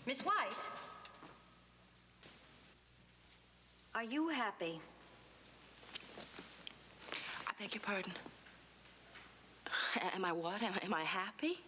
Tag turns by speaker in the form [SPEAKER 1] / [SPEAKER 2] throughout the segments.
[SPEAKER 1] Miss White? Are you happy?
[SPEAKER 2] I beg your pardon. Am I what? Am I happy?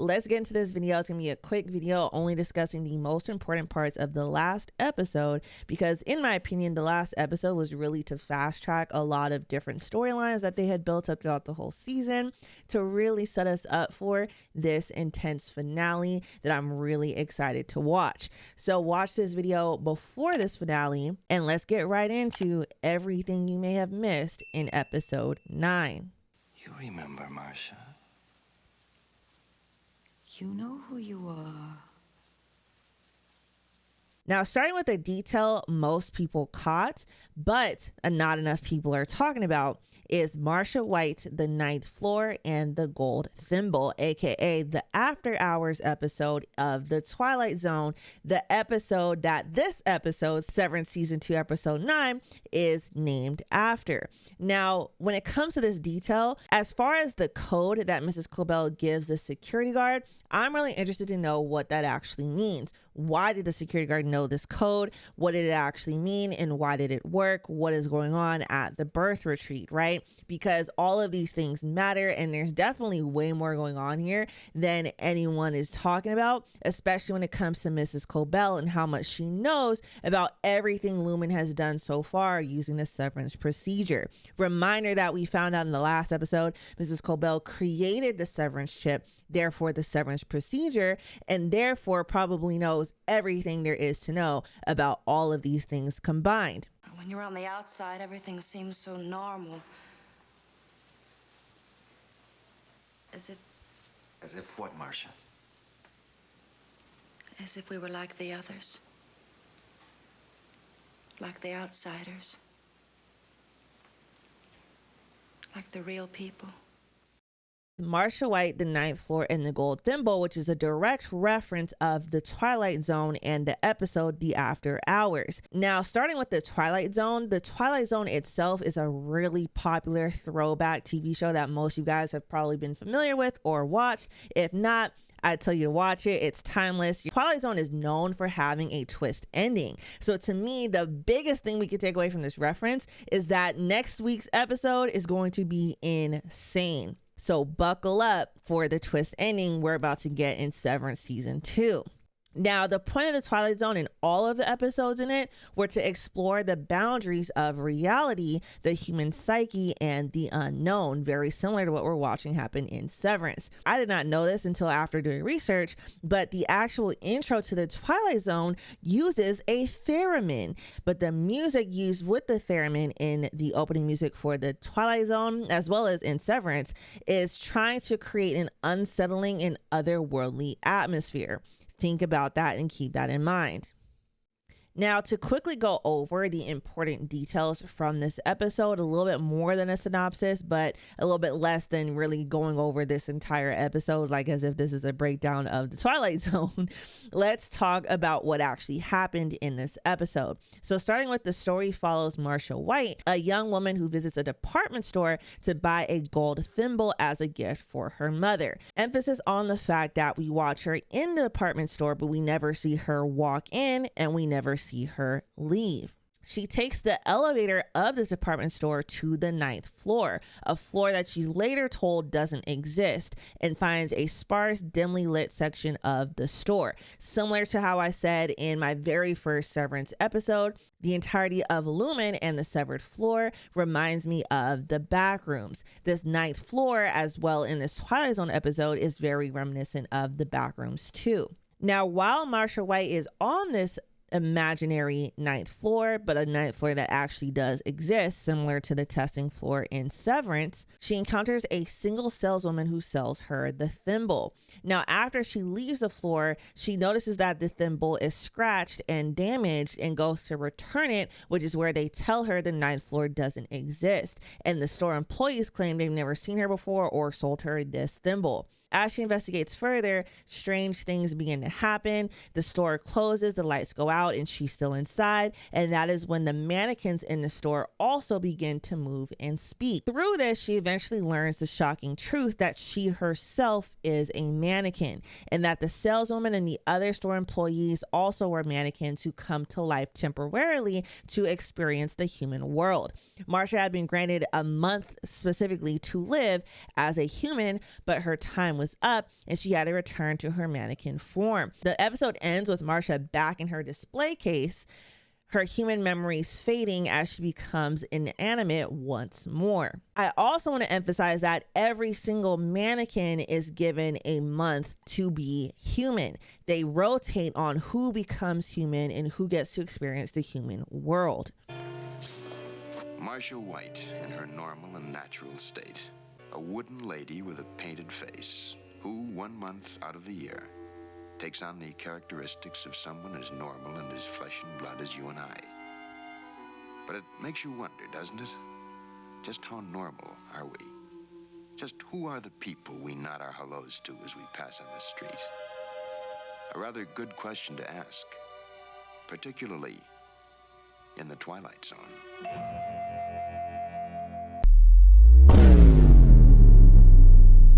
[SPEAKER 3] Let's get into this video. It's gonna be a quick video only discussing the most important parts of the last episode, because in my opinion the last episode was really to fast track a lot of different storylines that they had built up throughout the whole season to really set us up for this intense finale that I'm really excited to watch. So watch this video before this finale and let's get right into everything you may have missed in episode 9.
[SPEAKER 4] You remember, Marcia?
[SPEAKER 1] You know who you are.
[SPEAKER 3] Now, starting with a detail most people caught, but not enough people are talking about, is Marcia White, the ninth floor, and the gold thimble, aka the after hours episode of the Twilight Zone, the episode that this episode, Severance season 2 episode 9, is named after. Now, when it comes to this detail, as far as the code that Mrs. Cobel gives the security guard, I'm really interested to know what that actually means. Why did the security guard know this code? What did it actually mean? And why did it work? What is going on at the birth retreat, right? Because all of these things matter, and there's definitely way more going on here than anyone is talking about, especially when it comes to Mrs. Cobel and how much she knows about everything Lumon has done so far using the severance procedure. Reminder that we found out in the last episode, Mrs. Cobel created the severance chip, therefore the severance procedure, and therefore probably knows everything there is to know about all of these things combined.
[SPEAKER 2] When you're on the outside, everything seems so normal. As
[SPEAKER 4] As if what, Marcia?
[SPEAKER 2] if we were like the others. Like the outsiders. Like the real people.
[SPEAKER 3] Marcia White, the ninth floor, and the gold thimble, which is a direct reference of the Twilight Zone and the episode The After Hours. Now, starting with the Twilight Zone itself is a really popular throwback TV show that most of you guys have probably been familiar with or watched. If not, I tell you to watch it. It's timeless. Twilight Zone is known for having a twist ending. So to me, the biggest thing we could take away from this reference is that next week's episode is going to be insane. So buckle up for the twist ending we're about to get in Severance season 2. Now, the point of the Twilight Zone and all of the episodes in it were to explore the boundaries of reality, the human psyche, and the unknown, very similar to what we're watching happen in Severance. I did not know this until after doing research, but the actual intro to the Twilight Zone uses a theremin, but the music used with the theremin in the opening music for the Twilight Zone, as well as in Severance, is trying to create an unsettling and otherworldly atmosphere. Think about that and keep that in mind. Now, to quickly go over the important details from this episode, a little bit more than a synopsis, but a little bit less than really going over this entire episode, like as if this is a breakdown of the Twilight Zone. Let's talk about what actually happened in this episode. So starting with the story follows Marcia White, a young woman who visits a department store to buy a gold thimble as a gift for her mother. Emphasis on the fact that we watch her in the department store, but we never see her walk in and we never see her leave. She takes the elevator of this department store to the 9th floor, a floor that she's later told doesn't exist, and finds a sparse, dimly lit section of the store. Similar to how I said in my very first Severance episode, the entirety of Lumon and the severed floor reminds me of the back rooms. This 9th floor, as well in this Twilight Zone episode, is very reminiscent of the back rooms too. Now, while Marcia White is on this imaginary 9th floor, but a 9th floor that actually does exist, similar to the testing floor in Severance, she encounters a single saleswoman who sells her the thimble. Now, after she leaves the floor, she notices that the thimble is scratched and damaged and goes to return it, which is where they tell her the 9th floor doesn't exist. And the store employees claim they've never seen her before or sold her this thimble. As she investigates further, strange things begin to happen. The store closes, the lights go out, and she's still inside. And that is when the mannequins in the store also begin to move and speak. Through this, she eventually learns the shocking truth that she herself is a mannequin, and that the saleswoman and the other store employees also were mannequins who come to life temporarily to experience the human world. Marsha had been granted a month specifically to live as a human, but her time was up and she had to return to her mannequin form. The episode ends with Marsha back in her display case, her human memories fading as she becomes inanimate once more. I also want to emphasize that every single mannequin is given a month to be human. They rotate on who becomes human and who gets to experience the human world.
[SPEAKER 5] Marsha White in her normal and natural state. A wooden lady with a painted face, who 1 month out of the year takes on the characteristics of someone as normal and as flesh and blood as you and I. But it makes you wonder, doesn't it? Just how normal are we? Just who are the people we nod our hellos to as we pass on the street? A rather good question to ask, particularly in the Twilight Zone.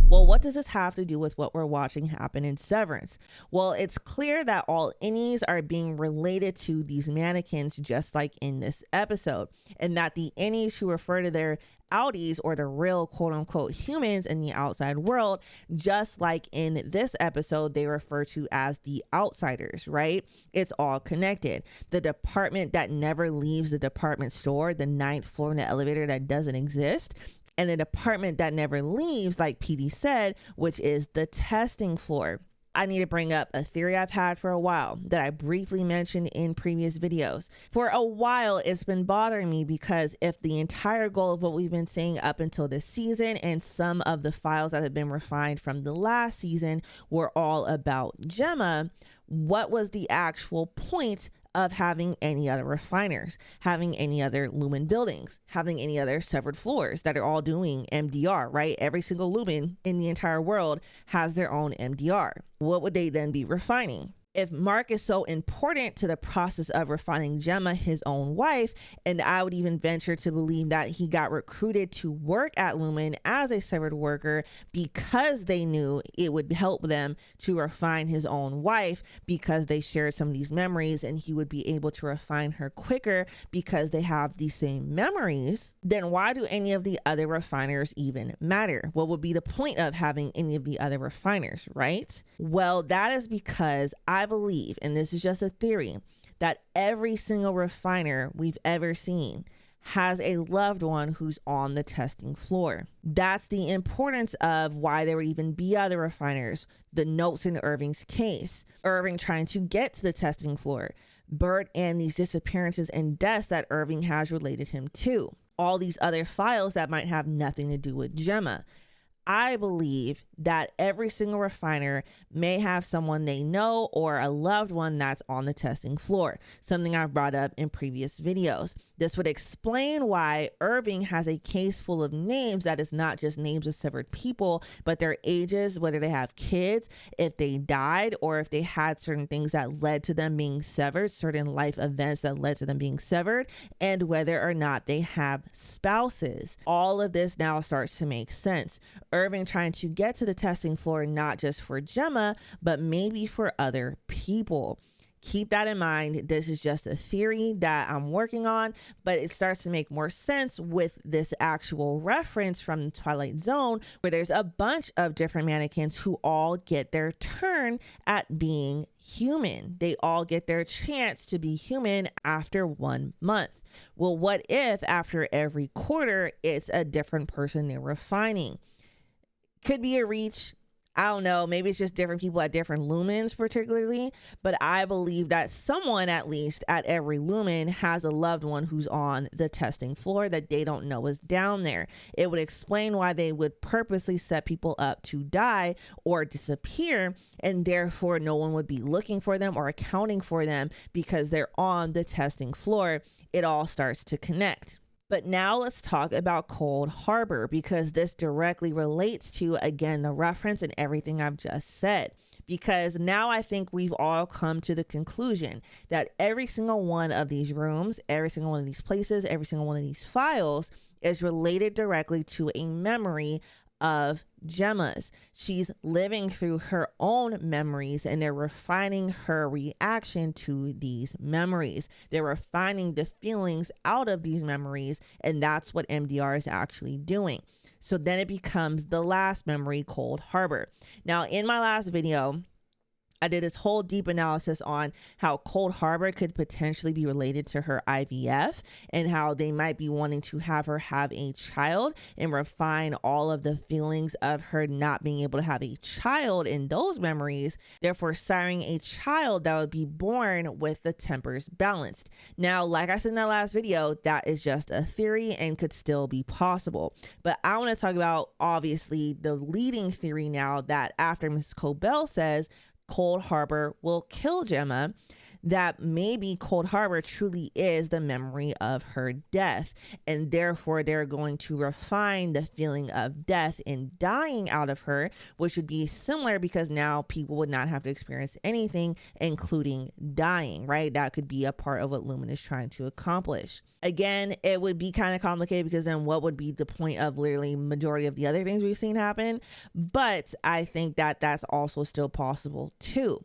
[SPEAKER 3] Well, what does this have to do with what we're watching happen in Severance? Well, it's clear that all innies are being related to these mannequins, just like in this episode, and that the innies who refer to their outies or the real quote unquote humans in the outside world, just like in this episode, they refer to as the outsiders, right? It's all connected. The department that never leaves the department store, the 9th floor in the elevator that doesn't exist, and the department that never leaves, like PD said, which is the testing floor. I need to bring up a theory I've had for a while that I briefly mentioned in previous videos. For a while, it's been bothering me because if the entire goal of what we've been seeing up until this season and some of the files that have been refined from the last season were all about Gemma, what was the actual point of having any other refiners, having any other Lumon buildings, having any other severed floors that are all doing MDR, right? Every single Lumon in the entire world has their own MDR. What would they then be refining? If Mark is so important to the process of refining Gemma, his own wife, and I would even venture to believe that he got recruited to work at Lumon as a severed worker because they knew it would help them to refine his own wife because they shared some of these memories and he would be able to refine her quicker because they have the same memories, then why do any of the other refiners even matter? What would be the point of having any of the other refiners, right? Well, that is because I believe, and this is just a theory, that every single refiner we've ever seen has a loved one who's on the testing floor. That's the importance of why there would even be other refiners. The notes in Irving's case, Irving trying to get to the testing floor, Bert and these disappearances and deaths that Irving has related him to, all these other files that might have nothing to do with Gemma. I believe that every single refiner may have someone they know or a loved one that's on the testing floor, something I've brought up in previous videos. This would explain why Irving has a case full of names that is not just names of severed people, but their ages, whether they have kids, if they died, or if they had certain things that led to them being severed, certain life events that led to them being severed, and whether or not they have spouses. All of this now starts to make sense. Irving trying to get to the testing floor, not just for Gemma, but maybe for other people. Keep that in mind. This is just a theory that I'm working on, but it starts to make more sense with this actual reference from the Twilight Zone, where there's a bunch of different mannequins who all get their turn at being human. They all get their chance to be human after 1 month. Well, what if after every quarter, it's a different person they're refining? Could be a reach. I don't know, maybe it's just different people at different lumens particularly, but I believe that someone at least at every lumen has a loved one who's on the testing floor that they don't know is down there. It would explain why they would purposely set people up to die or disappear, and therefore no one would be looking for them or accounting for them because they're on the testing floor. It all starts to connect. But now let's talk about Cold Harbor, because this directly relates to, again, the reference and everything I've just said. Because now I think we've all come to the conclusion that every single one of these rooms, every single one of these places, every single one of these files is related directly to a memory of Gemma's. She's living through her own memories, and they're refining her reaction to these memories. They're refining the feelings out of these memories, and that's what MDR is actually doing. So then it becomes the last memory, Cold Harbor. Now, in my last video, I did this whole deep analysis on how Cold Harbor could potentially be related to her IVF, and how they might be wanting to have her have a child and refine all of the feelings of her not being able to have a child in those memories, therefore siring a child that would be born with the tempers balanced. Now, like I said in that last video, that is just a theory and could still be possible. But I want to talk about, obviously, the leading theory now, that after Mrs. Cobel says Cold Harbor will kill Gemma, that maybe Cold Harbor truly is the memory of her death, and therefore they're going to refine the feeling of death and dying out of her, which would be similar because now people would not have to experience anything, including dying, right? That could be a part of what Lumon is trying to accomplish. Again, it would be kind of complicated, because then what would be the point of literally majority of the other things we've seen happen? But I think that that's also still possible too.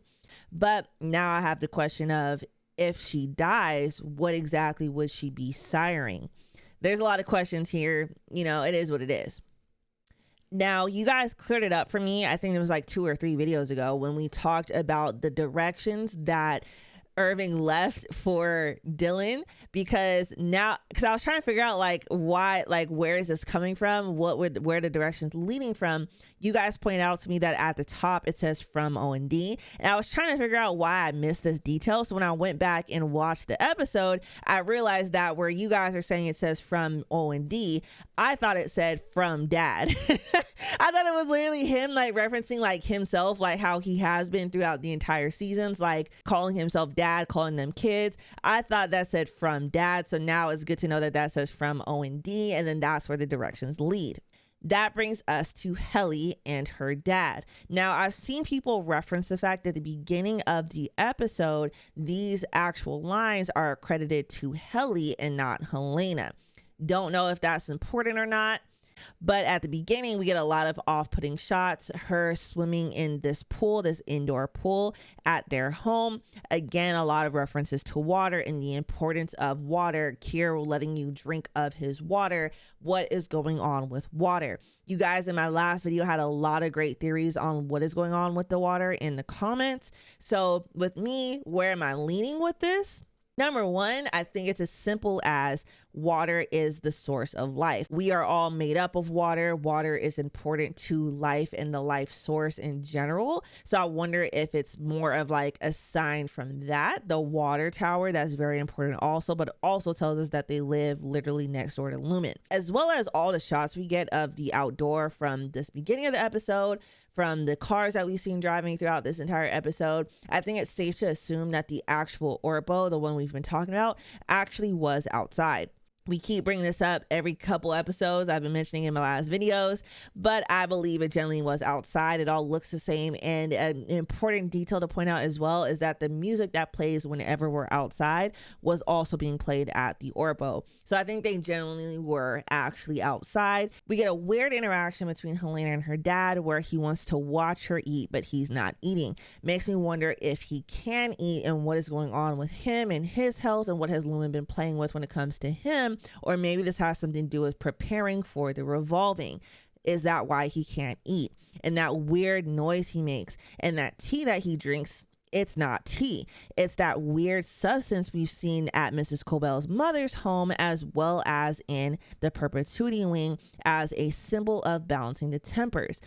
[SPEAKER 3] But now I have the question of, if she dies, what exactly would she be siring? There's a lot of questions here. You know, it is what it is. Now, you guys cleared it up for me. I think it was like 2 or 3 videos ago when we talked about the directions that Irving left for Dylan, because I was trying to figure out like why, like where is this coming from, where the directions leading from. You guys pointed out to me that at the top it says from O&D, and I was trying to figure out why I missed this detail. So when I went back and watched the episode, I realized that where you guys are saying it says from O&D, I thought it said from Dad. I thought it was literally him like referencing like himself, like how he has been throughout the entire seasons, like calling himself Dad, calling them kids. I thought that said from Dad. So now it's good to know that that says from O&D, and then that's where the directions lead. That brings us to Helly and her dad. Now, I've seen people reference the fact that at the beginning of the episode, these actual lines are accredited to Helly and not Helena. Don't know if that's important or not. But at the beginning, we get a lot of off-putting shots, her swimming in this pool, this indoor pool at their home. Again, a lot of references to water and the importance of water. Kier letting you drink of his water. What is going on with water? You guys in my last video had a lot of great theories on what is going on with the water in the comments. So with me, where am I leaning with this? Number one, I think it's as simple as water is the source of life. We are all made up of water. Water is important to life and the life source in general. So I wonder if it's more of like a sign from that, the water tower, that's very important also, but also tells us that they live literally next door to Lumon, as well as all the shots we get of the outdoor from this beginning of the episode, from the cars that we've seen driving throughout this entire episode. I think it's safe to assume that the actual Orpo, the one we've been talking about, actually was outside. We keep bringing this up every couple episodes. I've been mentioning in my last videos, but I believe it generally was outside. It all looks the same. And an important detail to point out as well is that the music that plays whenever we're outside was also being played at the Orpo. So I think they genuinely were actually outside. We get a weird interaction between Helena and her dad where he wants to watch her eat, but he's not eating. Makes me wonder if he can eat and what is going on with him and his health, and what has Lumon been playing with when it comes to him. Or maybe this has something to do with preparing for the revolving. Is that why he can't eat? And that weird noise he makes, and that tea that he drinks, it's not tea. It's that weird substance we've seen at Mrs. Cobel's mother's home, as well as in the perpetuity wing, as a symbol of balancing the tempers.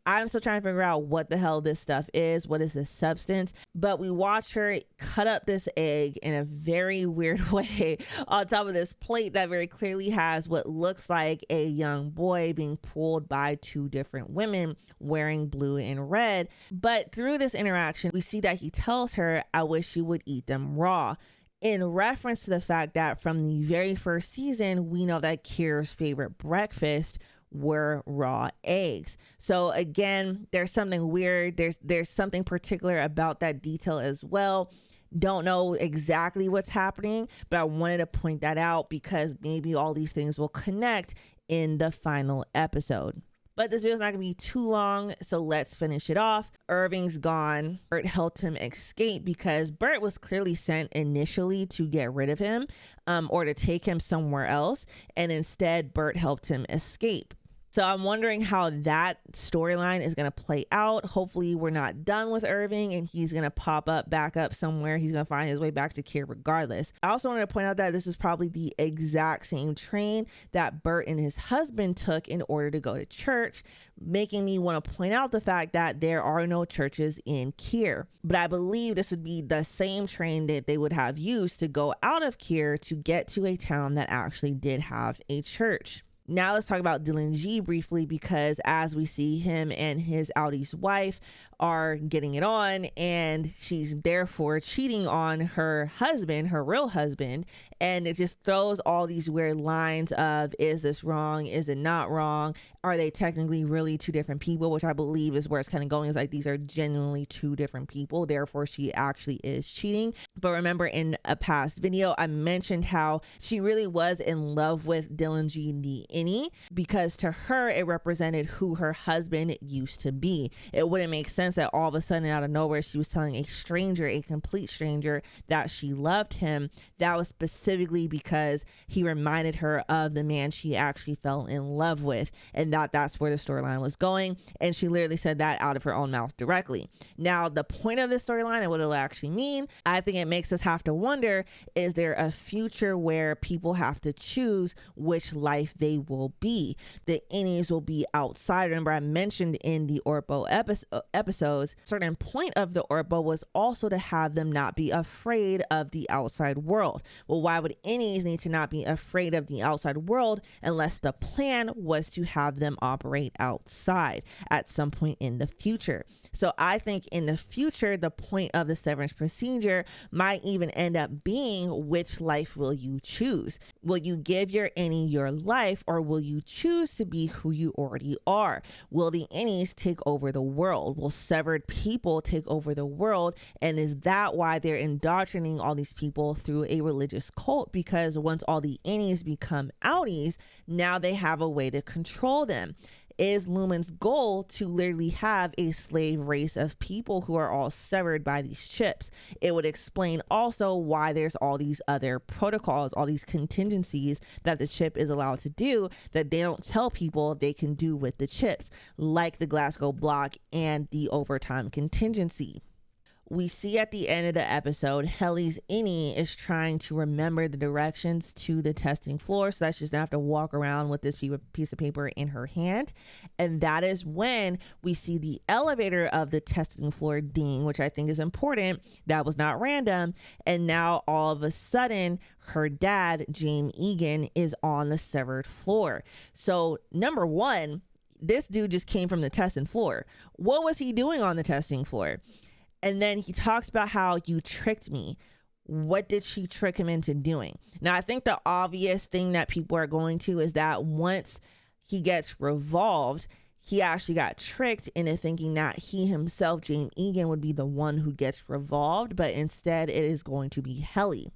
[SPEAKER 3] I'm still trying to figure out what the hell this stuff is. What is this substance? But we watch her cut up this egg in a very weird way on top of this plate that very clearly has what looks like a young boy being pulled by 2 different women wearing blue and red. But through this interaction, we see that he tells her, I wish you would eat them raw. in reference to the fact that from the very first season, we know that Kira's favorite breakfast were raw eggs. So again, there's something weird. There's something particular about that detail as well. Don't know exactly what's happening, but I wanted to point that out because maybe all these things will connect in the final episode. But this video is not going to be too long, so let's finish it off. Irving's gone. Bert helped him escape because Bert was clearly sent initially to get rid of him or to take him somewhere else. And instead, Bert helped him escape. So I'm wondering how that storyline is going to play out. Hopefully we're not done with Irving and he's going to pop up back up somewhere. He's going to find his way back to Kira regardless. I also wanted to point out that this is probably the exact same train that Bert and his husband took in order to go to church, making me want to point out the fact that there are no churches in Kira. But I believe this would be the same train that they would have used to go out of Kira to get to a town that actually did have a church. Now let's talk about Dylan G briefly, because as we see him and his Audie's wife are getting it on, and she's therefore cheating on her husband, her real husband, and it just throws all these weird lines of, is this wrong? Is it not wrong? Are they technically really two different people? Which I believe is where it's kind of going, is like these are genuinely two different people, therefore she actually is cheating. But remember, in a past video I mentioned how she really was in love with Dylan G the innie, because to her it represented who her husband used to be. It wouldn't make sense that all of a sudden out of nowhere she was telling a stranger, a complete stranger, that she loved him. That was specifically because he reminded her of the man she actually fell in love with, and that's where the storyline was going. And she literally said that out of her own mouth directly. Now the point of this storyline and what it'll actually mean, I think it makes us have to wonder, is there a future where people have to choose which life they will be? The innies will be outside. Remember I mentioned in the Orpo episodes, a certain point of the Orpo was also to have them not be afraid of the outside world. Well, why would innies need to not be afraid of the outside world unless the plan was to have them operate outside at some point in the future? So I think in the future, the point of the severance procedure might even end up being, which life will you choose? Will you give your innie your life, or will you choose to be who you already are? Will the innies take over the world? Will severed people take over the world? And is that why they're indoctrinating all these people through a religious cult? Because once all the innies become outies, now they have a way to control them. Is Lumon's goal to literally have a slave race of people who are all severed by these chips? It would explain also why there's all these other protocols, all these contingencies that the chip is allowed to do that they don't tell people they can do with the chips, like the Glasgow block and the overtime contingency. We see at the end of the episode, Helly's innie is trying to remember the directions to the testing floor, so that she's gonna have to walk around with this piece of paper in her hand. And that is when we see the elevator of the testing floor ding, which I think is important. That was not random. And now all of a sudden, her dad, Jame Eagan, is on the severed floor. So number one, this dude just came from the testing floor. What was he doing on the testing floor? And then he talks about how you tricked me. What did she trick him into doing? Now, I think the obvious thing that people are going to is that once he gets revolved, he actually got tricked into thinking that he himself, Jame Eagan, would be the one who gets revolved, but instead it is going to be Helly.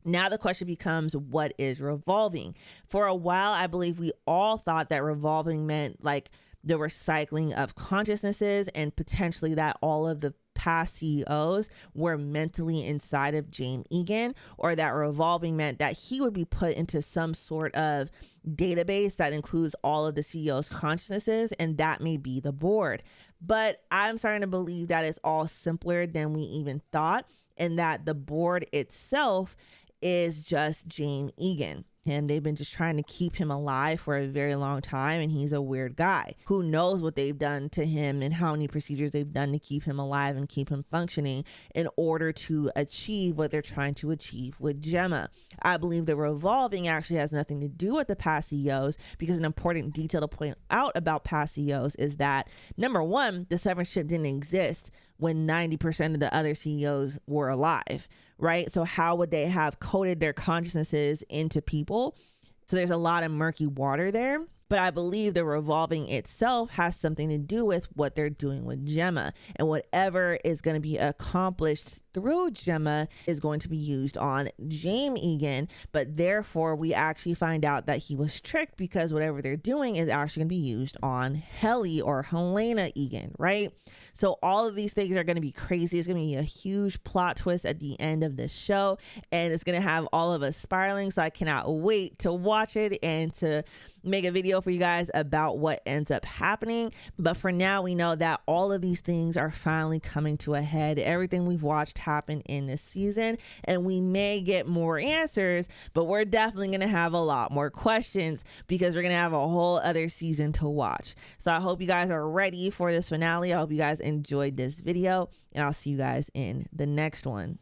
[SPEAKER 3] Now the question becomes, what is revolving? For a while, I believe we all thought that revolving meant like the recycling of consciousnesses, and potentially that all of the past CEOs were mentally inside of Jame Eagan, or that revolving meant that he would be put into some sort of database that includes all of the CEOs' consciousnesses, and that may be the board. But I'm starting to believe that it's all simpler than we even thought, and that the board itself is just Jame Eagan. They've been just trying to keep him alive for a very long time, and he's a weird guy. Who knows what they've done to him and how many procedures they've done to keep him alive and keep him functioning in order to achieve what they're trying to achieve with Gemma. I believe the revolving actually has nothing to do with the past CEOs, because an important detail to point out about past CEOs is that, number one, the severance chip didn't exist when 90% of the other CEOs were alive, right? So how would they have coded their consciousnesses into people? So there's a lot of murky water there. But I believe the revolving itself has something to do with what they're doing with Gemma, and whatever is going to be accomplished through Gemma is going to be used on Jame Eagan. But therefore we actually find out that he was tricked, because whatever they're doing is actually going to be used on Helly or Helena Eagan, right? So all of these things are going to be crazy. It's going to be a huge plot twist at the end of this show, and it's going to have all of us spiraling. So I cannot wait to watch it and to make a video for you guys about what ends up happening. But for now, we know that all of these things are finally coming to a head. Everything we've watched happen in this season, and we may get more answers, but we're definitely going to have a lot more questions, because we're going to have a whole other season to watch. So I hope you guys are ready for this finale. I hope you guys enjoyed this video, and I'll see you guys in the next one.